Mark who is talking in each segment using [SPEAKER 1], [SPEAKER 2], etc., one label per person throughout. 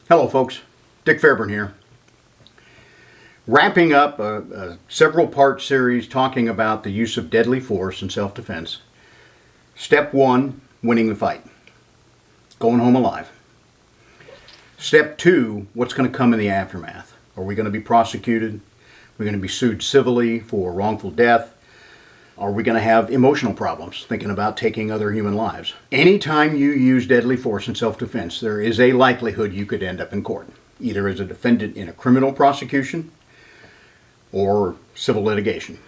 [SPEAKER 1] Hello folks, Dick Fairburn here. Wrapping up a several-part series talking about the use of deadly force in self-defense. Step 1, winning the fight. Going home alive. Step 2, what's going to come in the aftermath? Are we going to be prosecuted? Are we going to be sued civilly for wrongful death? Are we going to have emotional problems thinking about taking other human lives? Anytime you use deadly force in self-defense, there is a likelihood you could end up in court, either as a defendant in a criminal prosecution or civil litigation.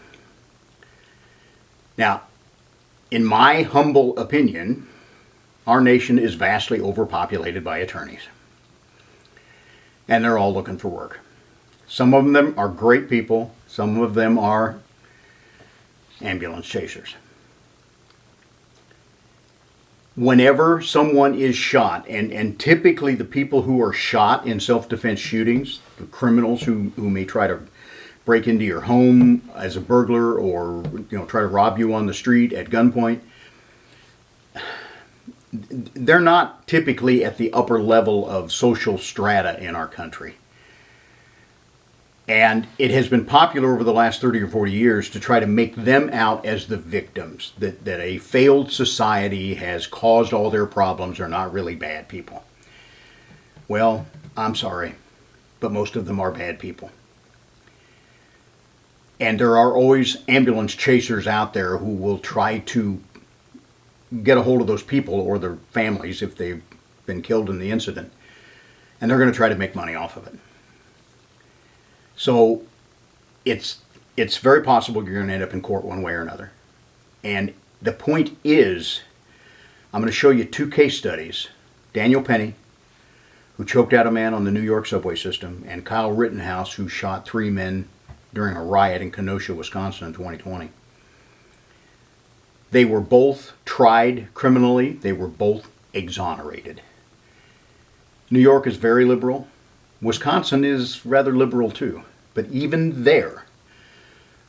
[SPEAKER 1] Now, in my humble opinion, our nation is vastly overpopulated by attorneys. And they're all looking for work. Some of them are great people. Some of them are ambulance chasers. Whenever someone is shot, and typically the people who are shot in self-defense shootings, the criminals who may try to break into your home as a burglar or try to rob you on the street at gunpoint, they're not typically at the upper level of social strata in our country. And it has been popular over the last 30 or 40 years to try to make them out as the victims, that a failed society has caused all their problems, are not really bad people. Well, I'm sorry, but most of them are bad people. And there are always ambulance chasers out there who will try to get a hold of those people or their families if they've been killed in the incident. And they're going to try to make money off of it. So it's very possible you're going to end up in court one way or another. And the point is, I'm going to show you two case studies. Daniel Penny, who choked out a man on the New York subway system, and Kyle Rittenhouse, who shot 3 men during a riot in Kenosha, Wisconsin in 2020. They were both tried criminally. They were both exonerated. New York is very liberal. Wisconsin is rather liberal too. But even there,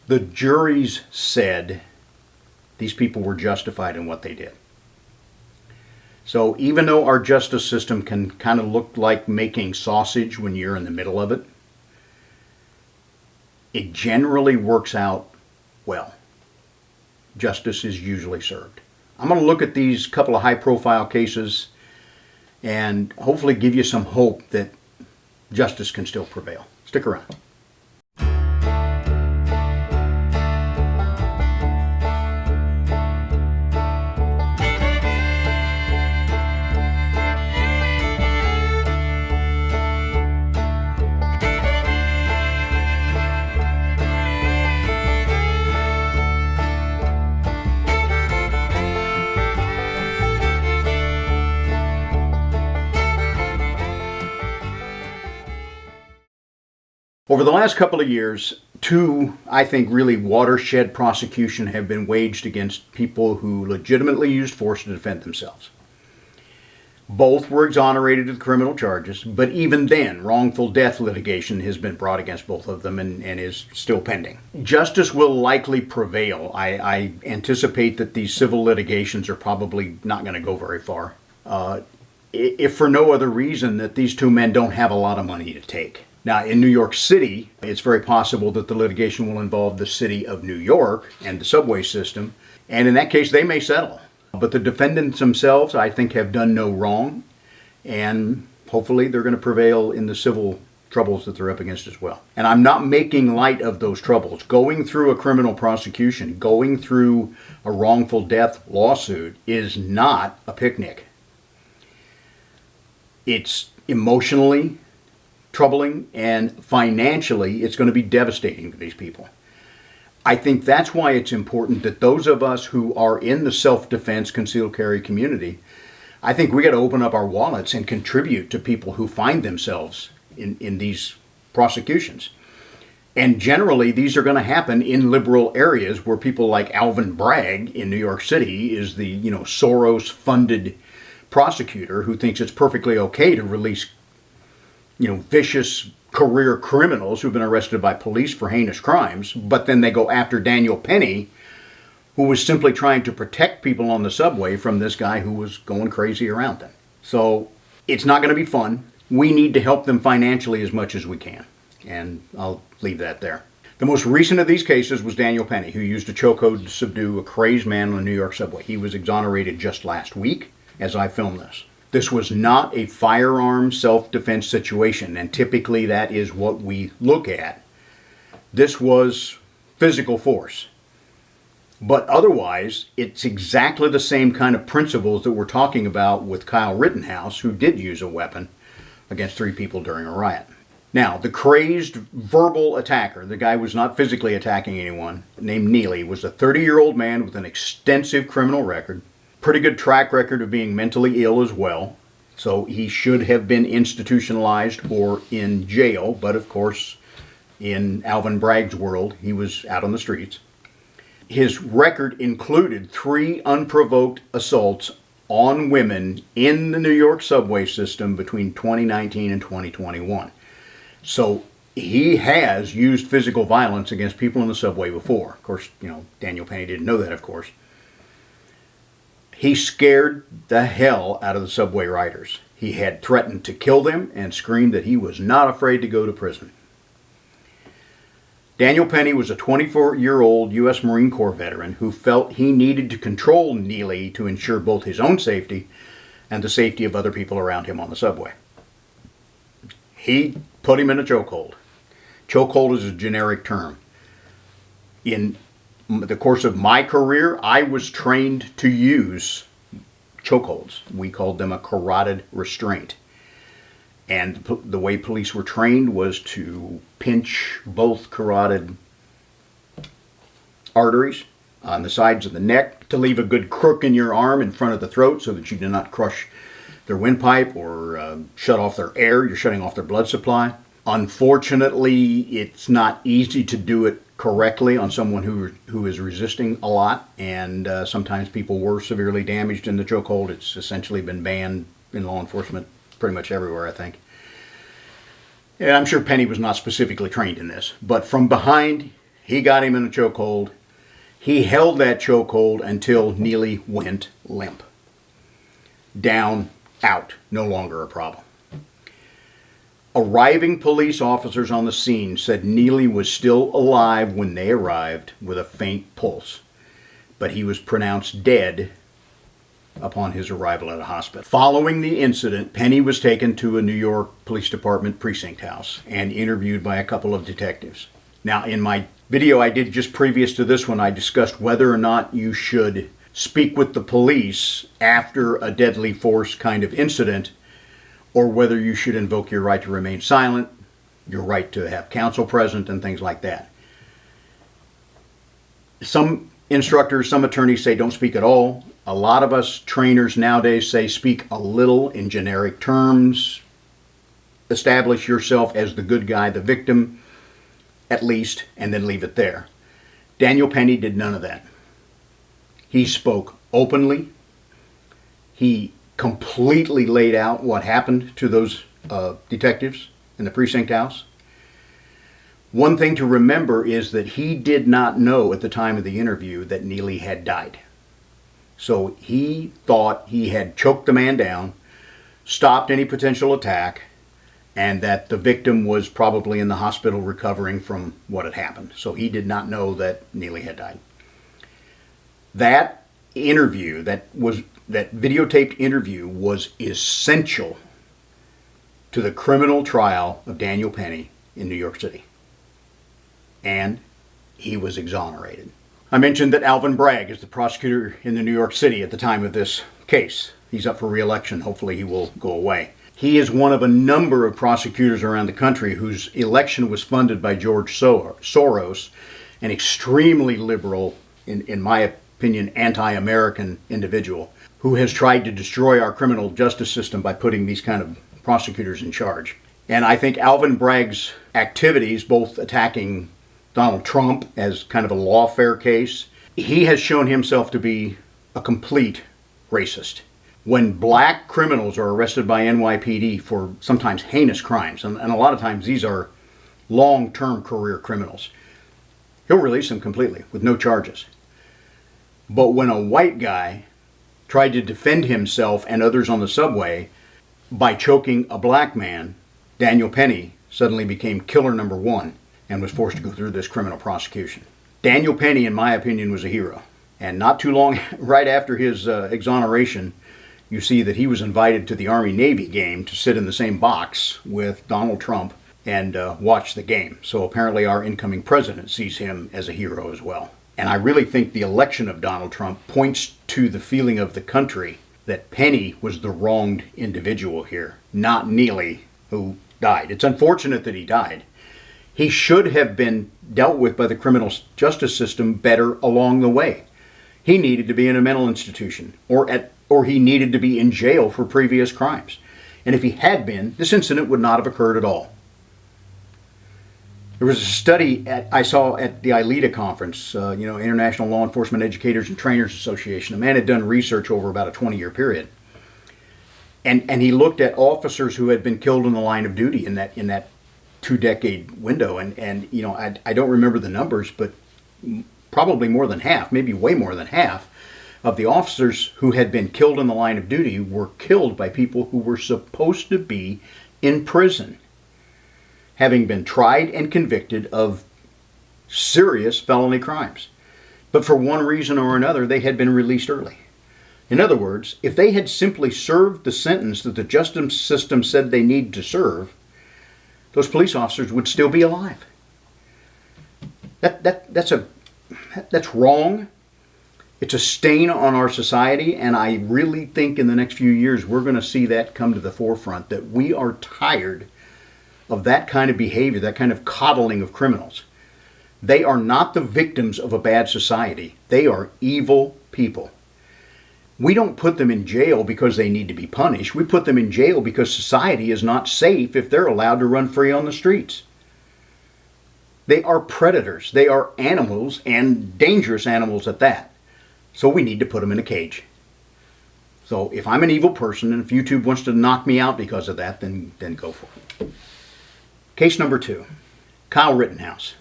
[SPEAKER 1] the juries said these people were justified in what they did. So even though our justice system can kind of look like making sausage when you're in the middle of it, it generally works out well. Justice is usually served. I'm going to look at these couple of high-profile cases and hopefully give you some hope that justice can still prevail. Stick around. Over the last couple of years, two, I think, really watershed prosecutions have been waged against people who legitimately used force to defend themselves. Both were exonerated of criminal charges, but even then, wrongful death litigation has been brought against both of them and is still pending. Justice will likely prevail. I anticipate that these civil litigations are probably not going to go very far, if for no other reason that these two men don't have a lot of money to take. Now, in New York City, it's very possible that the litigation will involve the city of New York and the subway system, and in that case, they may settle. But the defendants themselves, I think, have done no wrong, and hopefully they're going to prevail in the civil troubles that they're up against as well. And I'm not making light of those troubles. Going through a criminal prosecution, going through a wrongful death lawsuit is not a picnic. It's emotionally troubling, and financially it's going to be devastating to these people. I think that's why it's important that those of us who are in the self-defense concealed carry community, I think we got to open up our wallets and contribute to people who find themselves in these prosecutions. And generally these are going to happen in liberal areas where people like Alvin Bragg in New York City is the Soros-funded prosecutor who thinks it's perfectly okay to release vicious career criminals who've been arrested by police for heinous crimes, but then they go after Daniel Penny, who was simply trying to protect people on the subway from this guy who was going crazy around them. So it's not going to be fun. we need to help them financially as much as we can. And I'll leave that there. The most recent of these cases was Daniel Penny, who used a chokehold to subdue a crazed man on a New York subway. He was exonerated just last week as I filmed this. This was not a firearm self-defense situation, and typically that is what we look at. This was physical force. But otherwise, it's exactly the same kind of principles that we're talking about with Kyle Rittenhouse, who did use a weapon against 3 people during a riot. Now, the crazed verbal attacker, the guy was not physically attacking anyone, named Neely, was a 30-year-old man with an extensive criminal record, pretty good track record of being mentally ill as well, so he should have been institutionalized or in jail, but of course, in Alvin Bragg's world, he was out on the streets. His record included 3 unprovoked assaults on women in the New York subway system between 2019 and 2021. So he has used physical violence against people in the subway before. Of course, Daniel Penny didn't know that, of course. He scared the hell out of the subway riders. He had threatened to kill them and screamed that he was not afraid to go to prison. Daniel Penny was a 24-year-old U.S. Marine Corps veteran who felt he needed to control Neely to ensure both his own safety and the safety of other people around him on the subway. He put him in a chokehold. Chokehold is a generic term. In the course of my career, I was trained to use chokeholds. We called them a carotid restraint. And the way police were trained was to pinch both carotid arteries on the sides of the neck to leave a good crook in your arm in front of the throat so that you do not crush their windpipe or shut off their air. You're shutting off their blood supply. Unfortunately, it's not easy to do it correctly on someone who is resisting a lot, and sometimes people were severely damaged in the chokehold. It's essentially been banned in law enforcement pretty much everywhere, I think. And I'm sure Penny was not specifically trained in this, but from behind, he got him in a chokehold. He held that chokehold until Neely went limp. Down, out, no longer a problem. Arriving police officers on the scene said Neely was still alive when they arrived with a faint pulse, but he was pronounced dead upon his arrival at a hospital. Following the incident, Penny was taken to a New York Police Department precinct house and interviewed by a couple of detectives. Now, in my video I did just previous to this one, I discussed whether or not you should speak with the police after a deadly force kind of incident, or whether you should invoke your right to remain silent, your right to have counsel present, and things like that. Some instructors, some attorneys say don't speak at all. A lot of us trainers nowadays say speak a little in generic terms. Establish yourself as the good guy, the victim, at least, and then leave it there. Daniel Penny did none of that. He spoke openly. He completely laid out what happened to those detectives in the precinct house. One thing to remember is that he did not know at the time of the interview that Neely had died. So he thought he had choked the man down, stopped any potential attack, and that the victim was probably in the hospital recovering from what had happened. So he did not know that Neely had died. That interview, that videotaped interview, was essential to the criminal trial of Daniel Penny in New York City. And he was exonerated. I mentioned that Alvin Bragg is the prosecutor in New York City at the time of this case. He's up for re-election. Hopefully he will go away. He is one of a number of prosecutors around the country whose election was funded by George Soros, an extremely liberal, in my opinion, anti-American individual who has tried to destroy our criminal justice system by putting these kind of prosecutors in charge. And I think Alvin Bragg's activities, both attacking Donald Trump as kind of a lawfare case, he has shown himself to be a complete racist. When black criminals are arrested by NYPD for sometimes heinous crimes, and a lot of times these are long-term career criminals, he'll release them completely with no charges. But when a white guy tried to defend himself and others on the subway, by choking a black man, Daniel Penny suddenly became killer number one and was forced to go through this criminal prosecution. Daniel Penny, in my opinion, was a hero. And not too long right after his exoneration, you see that he was invited to the Army-Navy game to sit in the same box with Donald Trump and watch the game. So apparently our incoming president sees him as a hero as well. And I really think the election of Donald Trump points to the feeling of the country that Penny was the wronged individual here, not Neely, who died. It's unfortunate that he died. He should have been dealt with by the criminal justice system better along the way. He needed to be in a mental institution, or he needed to be in jail for previous crimes. And if he had been, this incident would not have occurred at all. There was a study I saw at the ILETA conference, International Law Enforcement Educators and Trainers Association. A man had done research over about a 20-year period. And he looked at officers who had been killed in the line of duty in that 2-decade window. And I don't remember the numbers, but probably more than half, maybe way more than half, of the officers who had been killed in the line of duty were killed by people who were supposed to be in prison, having been tried and convicted of serious felony crimes. But for one reason or another, they had been released early. In other words, if they had simply served the sentence that the justice system said they needed to serve, those police officers would still be alive. That's wrong. It's a stain on our society, and I really think in the next few years we're going to see that come to the forefront, that we are tired of that kind of behavior, that kind of coddling of criminals. They are not the victims of a bad society. They are evil people. We don't put them in jail because they need to be punished. We put them in jail because society is not safe if they're allowed to run free on the streets. They are predators. They are animals, and dangerous animals at that. So we need to put them in a cage. So if I'm an evil person and if YouTube wants to knock me out because of that, then go for it. Case number 2, Kyle Rittenhouse.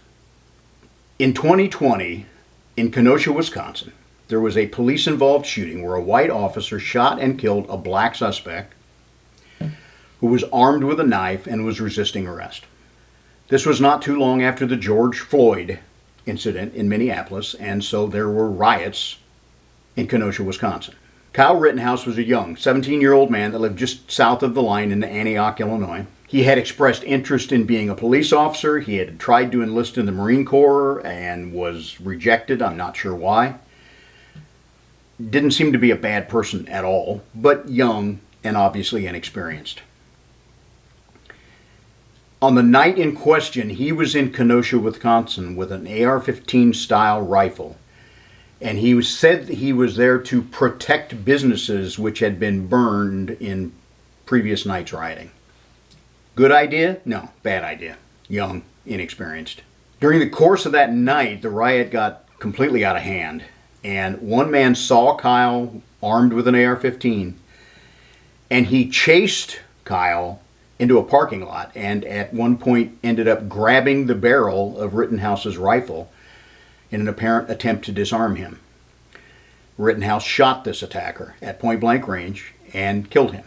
[SPEAKER 1] In 2020, in Kenosha, Wisconsin, there was a police-involved shooting where a white officer shot and killed a black suspect who was armed with a knife and was resisting arrest. This was not too long after the George Floyd incident in Minneapolis, and so there were riots in Kenosha, Wisconsin. Kyle Rittenhouse was a young 17-year-old man that lived just south of the line in Antioch, Illinois. He had expressed interest in being a police officer. He had tried to enlist in the Marine Corps and was rejected. I'm not sure why. Didn't seem to be a bad person at all, but young and obviously inexperienced. On the night in question, he was in Kenosha, Wisconsin with an AR-15 style rifle. And he said that he was there to protect businesses which had been burned in previous night's rioting. Good idea? No, bad idea. Young, inexperienced. During the course of that night, the riot got completely out of hand. And one man saw Kyle armed with an AR-15. And he chased Kyle into a parking lot and at one point ended up grabbing the barrel of Rittenhouse's rifle in an apparent attempt to disarm him. Rittenhouse shot this attacker at point-blank range and killed him.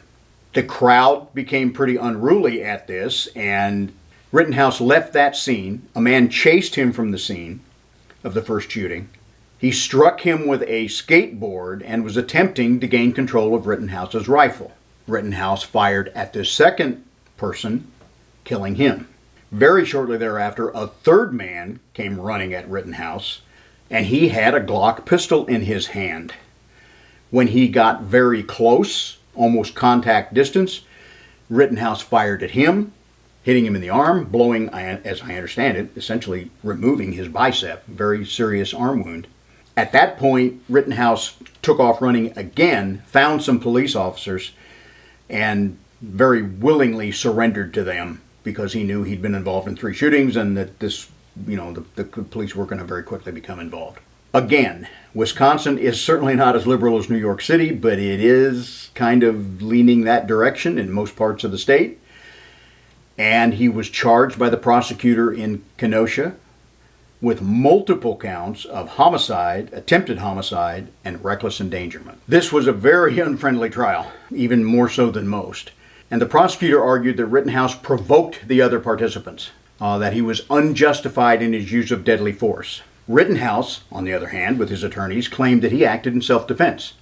[SPEAKER 1] The crowd became pretty unruly at this, and Rittenhouse left that scene. A man chased him from the scene of the first shooting. He struck him with a skateboard and was attempting to gain control of Rittenhouse's rifle. Rittenhouse fired at the second person, killing him. Very shortly thereafter, a third man came running at Rittenhouse, and he had a Glock pistol in his hand. When he got very close, almost contact distance, Rittenhouse fired at him, hitting him in the arm, blowing, as I understand it, essentially removing his bicep, very serious arm wound. At that point, Rittenhouse took off running again, found some police officers, and very willingly surrendered to them because he knew he'd been involved in 3 shootings and that this, the police were going to very quickly become involved. Again, Wisconsin is certainly not as liberal as New York City, but it is kind of leaning that direction in most parts of the state. And he was charged by the prosecutor in Kenosha with multiple counts of homicide, attempted homicide, and reckless endangerment. This was a very unfriendly trial, even more so than most. And the prosecutor argued that Rittenhouse provoked the other participants, that he was unjustified in his use of deadly force. Rittenhouse, on the other hand, with his attorneys, claimed that he acted in self-defense,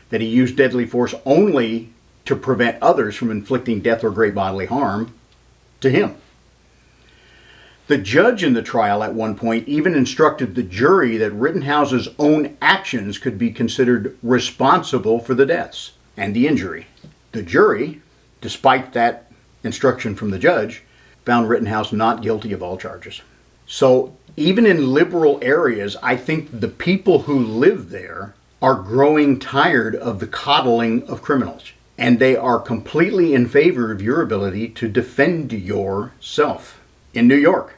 [SPEAKER 1] that he used deadly force only to prevent others from inflicting death or great bodily harm to him. The judge in the trial at one point even instructed the jury that Rittenhouse's own actions could be considered responsible for the deaths and the injury. The jury, despite that instruction from the judge, found Rittenhouse not guilty of all charges. So even in liberal areas, I think the people who live there are growing tired of the coddling of criminals. And they are completely in favor of your ability to defend yourself. In New York,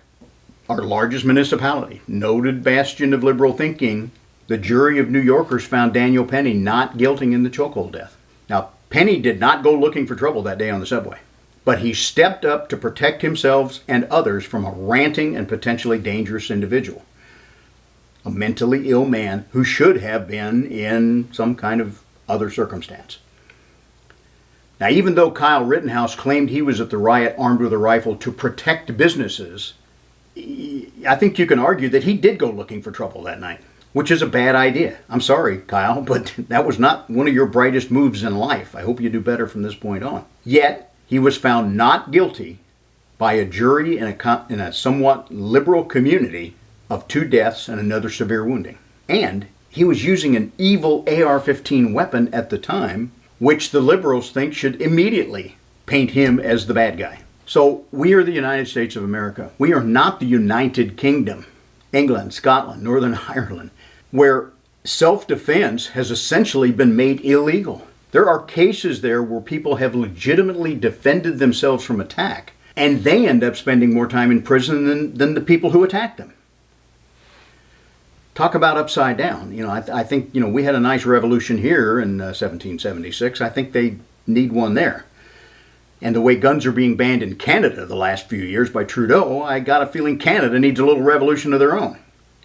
[SPEAKER 1] our largest municipality, noted bastion of liberal thinking, the jury of New Yorkers found Daniel Penny not guilty in the chokehold death. Now, Penny did not go looking for trouble that day on the subway, but he stepped up to protect himself and others from a ranting and potentially dangerous individual, a mentally ill man who should have been in some kind of other circumstance. Now, even though Kyle Rittenhouse claimed he was at the riot armed with a rifle to protect businesses, I think you can argue that he did go looking for trouble that night, which is a bad idea. I'm sorry, Kyle, but that was not one of your brightest moves in life. I hope you do better from this point on. Yet, he was found not guilty by a jury in a somewhat liberal community of 2 deaths and another severe wounding. And he was using an evil AR-15 weapon at the time, which the liberals think should immediately paint him as the bad guy. So we are the United States of America. We are not the United Kingdom, England, Scotland, Northern Ireland, where self-defense has essentially been made illegal. There are cases there where people have legitimately defended themselves from attack, and they end up spending more time in prison than the people who attacked them. Talk about upside down. I think, we had a nice revolution here in 1776. I think they need one there. And the way guns are being banned in Canada the last few years by Trudeau, I got a feeling Canada needs a little revolution of their own.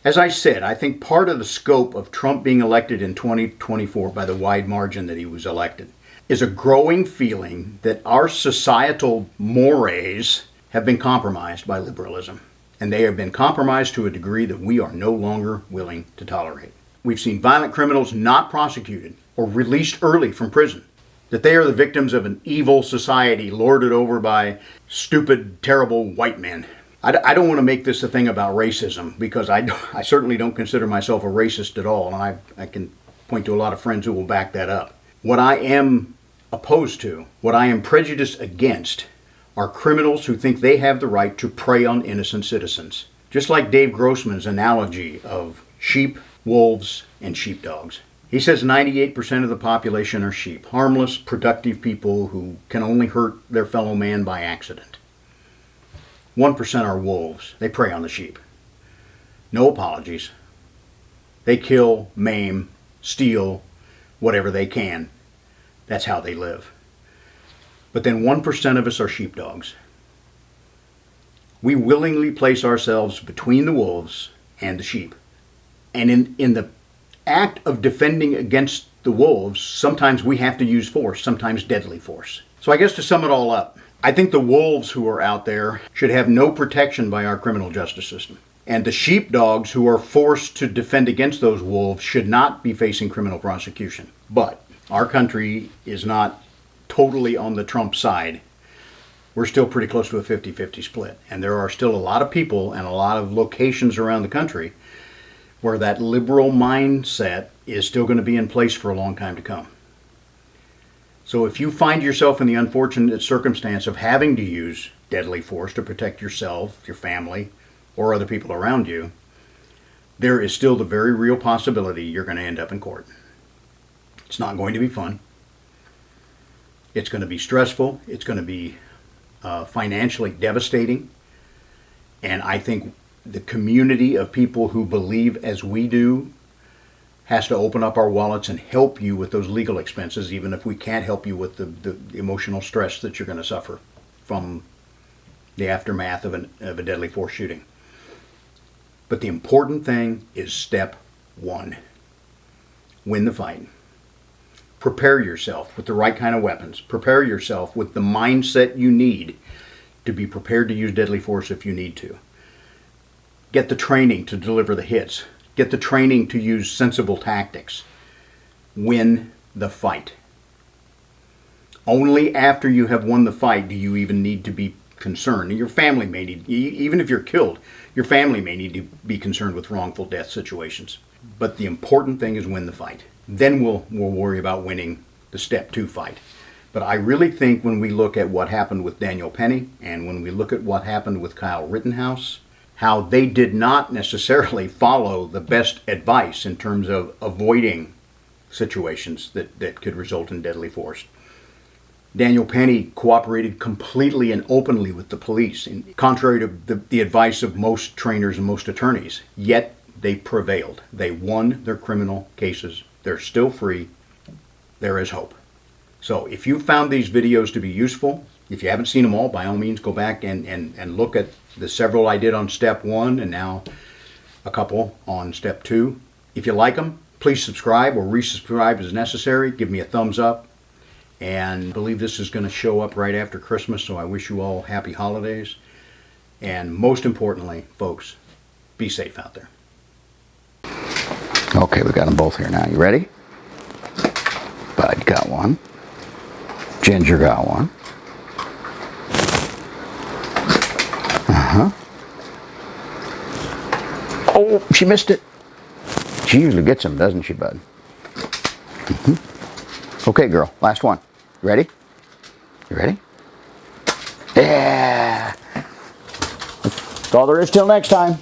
[SPEAKER 1] As I said, I think part of the scope of Trump being elected in 2024 by the wide margin that he was elected is a growing feeling that our societal mores have been compromised by liberalism. And they have been compromised to a degree that we are no longer willing to tolerate. We've seen violent criminals not prosecuted or released early from prison, that they are the victims of an evil society lorded over by stupid, terrible white men. I don't want to make this a thing about racism, because I certainly don't consider myself a racist at all, and I can point to a lot of friends who will back that up. What I am opposed to, what I am prejudiced against, are criminals who think they have the right to prey on innocent citizens. Just like Dave Grossman's analogy of sheep, wolves, and sheepdogs. He says 98% of the population are sheep, harmless, productive people who can only hurt their fellow man by accident. 1% are wolves. They prey on the sheep. No apologies. They kill, maim, steal, whatever they can. That's how they live. But then 1% of us are sheepdogs. We willingly place ourselves between the wolves and the sheep. And in the act of defending against the wolves, sometimes we have to use force, sometimes deadly force. So I guess to sum it all up, I think the wolves who are out there should have no protection by our criminal justice system. And the sheepdogs who are forced to defend against those wolves should not be facing criminal prosecution. But our country is not totally on the Trump side. We're still pretty close to a 50-50 split. And there are still a lot of people and a lot of locations around the country where that liberal mindset is still going to be in place for a long time to come. So if you find yourself in the unfortunate circumstance of having to use deadly force to protect yourself, your family, or other people around you, there is still the very real possibility you're going to end up in court. It's not going to be fun. It's going to be stressful. It's going to be financially devastating. And I think the community of people who believe as we do has to open up our wallets and help you with those legal expenses, even if we can't help you with the emotional stress that you're going to suffer from the aftermath of a deadly force shooting. But the important thing is step one. Win the fight. Prepare yourself with the right kind of weapons. Prepare yourself with the mindset you need to be prepared to use deadly force if you need to. Get the training to deliver the hits. Get the training to use sensible tactics. Win the fight. Only after you have won the fight do you even need to be concerned. Your family may need, even if you're killed, your family may need to be concerned with wrongful death situations. But the important thing is win the fight. Then we'll worry about winning the step 2 fight. But I really think when we look at what happened with Daniel Penny and when we look at what happened with Kyle Rittenhouse, how they did not necessarily follow the best advice in terms of avoiding situations that could result in deadly force. Daniel Penny cooperated completely and openly with the police, contrary to the advice of most trainers and most attorneys. Yet they prevailed. They won their criminal cases. They're still free. There is hope. So if you found these videos to be useful, if you haven't seen them all, by all means go back and look at the several I did on step 1 and now a couple on step 2. If you like them, please subscribe or resubscribe as necessary. Give me a thumbs up. And I believe this is going to show up right after Christmas, so I wish you all happy holidays. And most importantly, folks, be safe out there. Okay, we got them both here now. You ready? Bud got one. Ginger got one. Oh, she missed it. She usually gets them, doesn't she, Bud? Okay, girl, last one. You ready? You ready? Yeah! That's all there is till next time.